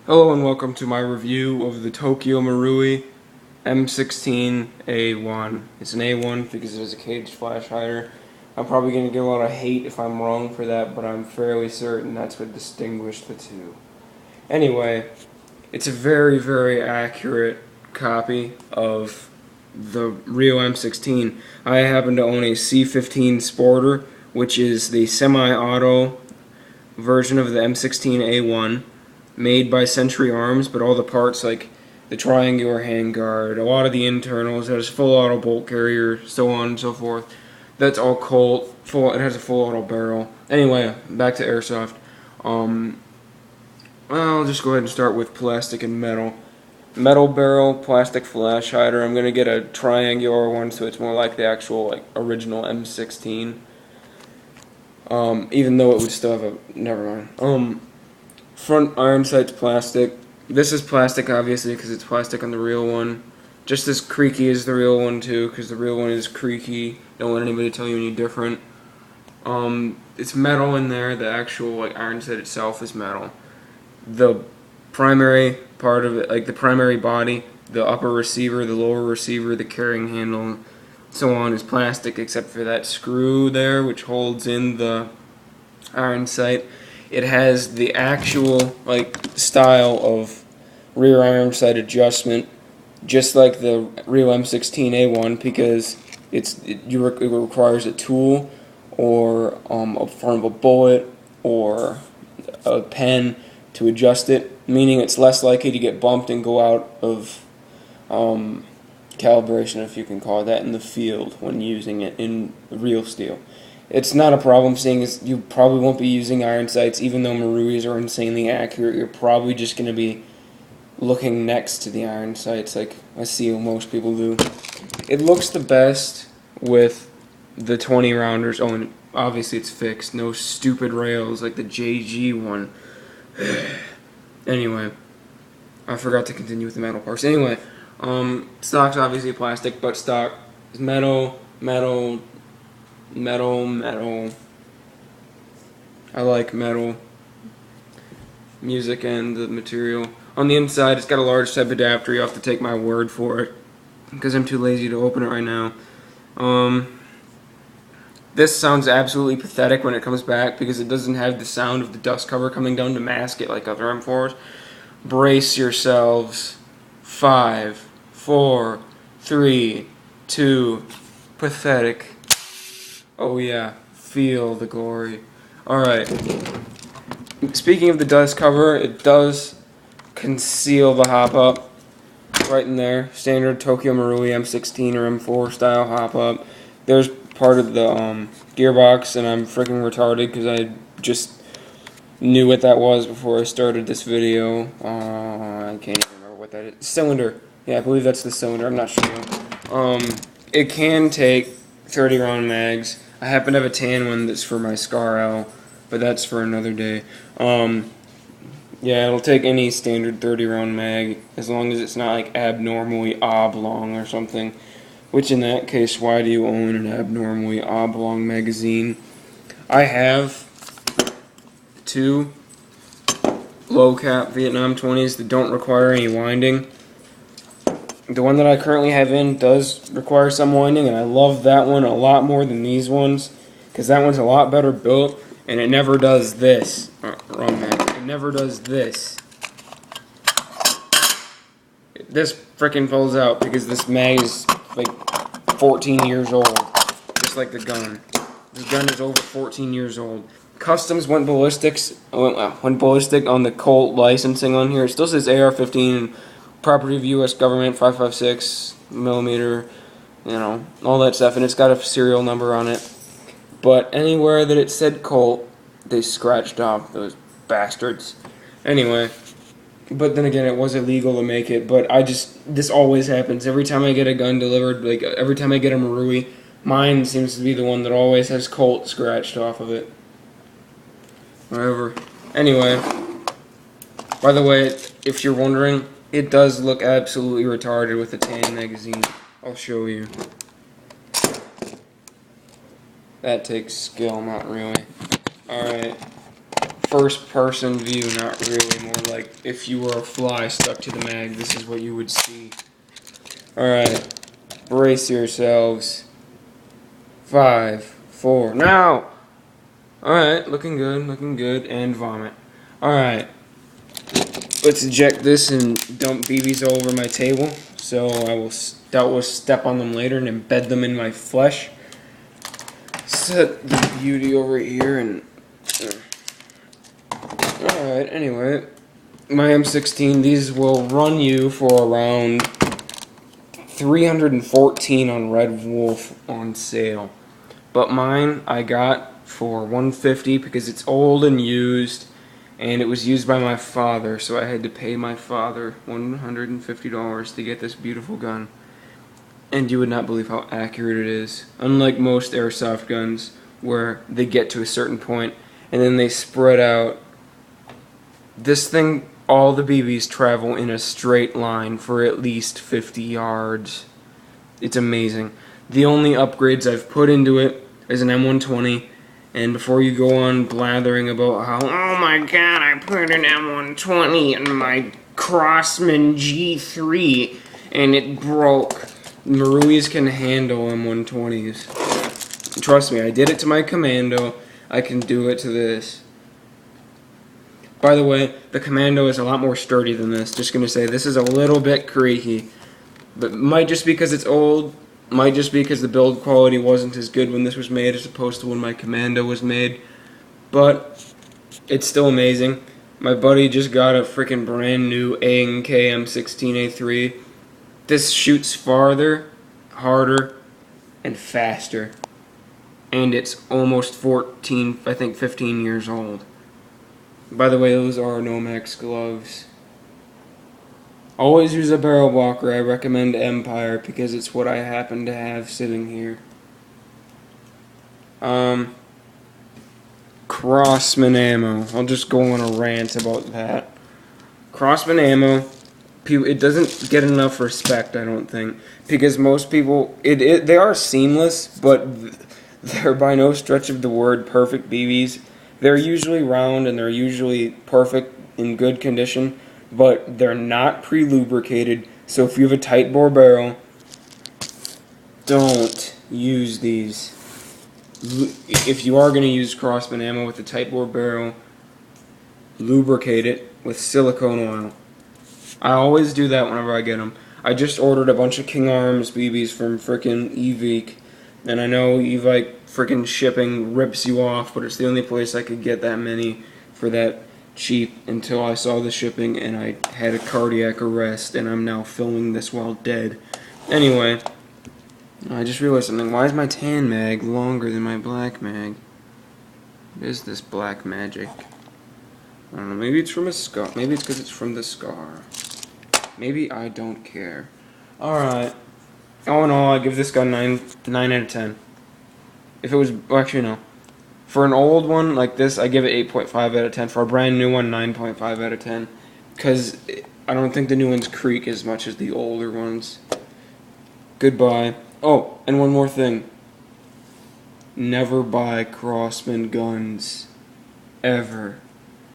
Hello and welcome to my review of the Tokyo Marui M16a1. It's an A1 because it has a caged flash hider. I'm probably going to get a lot of hate if I'm wrong for that, but I'm fairly certain that's what distinguished the two. Anyway, it's a very, very accurate copy of the Rio M16. I happen to own a C15 Sporter, which is the semi-auto version of the M16A1. Made by Century Arms, but all the parts like the triangular handguard, a lot of the internals, it has full auto bolt carrier, so on and so forth. That's all Colt. It has a full auto barrel. Anyway, back to airsoft. I'll just go ahead and start with plastic and metal. Metal barrel, plastic flash hider. I'm gonna get a triangular one, so it's more like the actual original M16. Even though it would still have a never mind. Front iron sight's plastic. This is plastic, obviously, because it's plastic on the real one. Just as creaky as the real one, too, because the real one is creaky. Don't let anybody tell you any different. It's metal in there. The actual iron sight itself is metal. The primary part of it, the primary body, the upper receiver, the lower receiver, the carrying handle, so on, is plastic, except for that screw there, which holds in the iron sight. It has the actual style of rear iron sight adjustment, just like the Rio M16A1, because it requires a tool or a front of a bullet or a pen to adjust it, meaning it's less likely to get bumped and go out of calibration, if you can call it that, in the field when using it in real steel. It's not a problem, seeing as you probably won't be using iron sights. Even though Maruis are insanely accurate, you're probably just going to be looking next to the iron sights, like I see most people do. It looks the best with the 20 rounders. Oh, and obviously it's fixed. No stupid rails like the JG one. Anyway, I forgot to continue with the metal parts. Anyway, stock's obviously plastic, but stock is metal. I like metal. Music and the material. On the inside, it's got a large type adapter. You have to take my word for it, because I'm too lazy to open it right now. This sounds absolutely pathetic when it comes back, because it doesn't have the sound of the dust cover coming down to mask it like other M4s. Brace yourselves. 5, 4, 3, 2, pathetic. Oh yeah, feel the glory. Alright. Speaking of the dust cover, it does conceal the hop-up right in there. Standard Tokyo Marui M16 or M4 style hop-up. There's part of the gearbox, and I'm freaking retarded because I just knew what that was before I started this video. I can't even remember what that is. Cylinder. Yeah, I believe that's the cylinder. I'm not sure. It can take 30 round mags. I happen to have a tan one that's for my Scar L, but that's for another day. Yeah, it'll take any standard 30 round mag, as long as it's not abnormally oblong or something. Which in that case, why do you own an abnormally oblong magazine? I have 2 low cap Vietnam 20s that don't require any winding. The one that I currently have in does require some winding, and I love that one a lot more than these ones, because that one's a lot better built, and it never does this. Wrong mag. It never does this. This frickin' falls out because this mag is 14 years old, just like the gun. The gun is over 14 years old. Customs went ballistic on the Colt licensing on here. It still says AR-15. Property of U.S. government, 5.56 millimeter, all that stuff, and it's got a serial number on it. But anywhere that it said Colt, they scratched off, those bastards. Anyway, but then again, it was illegal to make it, but this always happens. Every time I get a gun delivered, every time I get a Marui, mine seems to be the one that always has Colt scratched off of it. Whatever. Anyway, by the way, if you're wondering, it does look absolutely retarded with the tan magazine. I'll show you. That takes skill, not really. Alright. first person view, not really, more like if you were a fly stuck to the mag, this is what you would see. Alright, brace yourselves. 5, 4, now! Alright, looking good, and vomit. Alright, let's eject this and dump BBs all over my table, so I will doubtless step on them later and embed them in my flesh. Set the beauty over here and... Alright, anyway, my M16, these will run you for around $314 on Red Wolf on sale. But mine I got for $150 because it's old and used, and it was used by my father, so I had to pay my father $150 to get this beautiful gun. And you would not believe how accurate it is. Unlike most airsoft guns, where they get to a certain point and then they spread out. This thing, all the BBs travel in a straight line for at least 50 yards. It's amazing. The only upgrades I've put into it is an M120, and before you go on blathering about how, oh my god, I put an M120 in my Crossman G3 and it broke. Maruis can handle M120s. Trust me, I did it to my Commando. I can do it to this. By the way, the Commando is a lot more sturdy than this. Just gonna say, this is a little bit creaky. But might just because it's old, might just because the build quality wasn't as good when this was made as opposed to when my Commando was made. But it's still amazing. My buddy just got a freaking brand new A&K M16a3. This shoots farther, harder, and faster. And it's almost 14, I think 15 years old. By the way, those are Nomex gloves. Always use a barrel blocker. I recommend Empire because it's what I happen to have sitting here. Crossman ammo. I'll just go on a rant about that. Crossman ammo, it doesn't get enough respect, I don't think, because most people, they are seamless, but they're by no stretch of the word perfect BBs. They're usually round and they're usually perfect in good condition, but they're not pre-lubricated, so if you have a tight bore barrel, don't use these. If you are going to use Crossman ammo with a tight bore barrel, lubricate it with silicone oil. I always do that whenever I get them. I just ordered a bunch of King Arms BBs from frickin' Evike, and I know Evike frickin' shipping rips you off, but it's the only place I could get that many for that cheap until I saw the shipping and I had a cardiac arrest and I'm now filming this while dead. Anyway, I just realized something. Why is my tan mag longer than my black mag? What is this black magic? I don't know, maybe it's from a scar. Maybe it's because it's from the scar. Maybe I don't care. Alright. All in all, I give this gun 9 out of 10. If it was, well, actually no. For an old one like this, I give it 8.5 out of 10. For a brand new one, 9.5 out of 10. Because I don't think the new ones creak as much as the older ones. Goodbye. Oh, and one more thing. Never buy Crossman guns. Ever.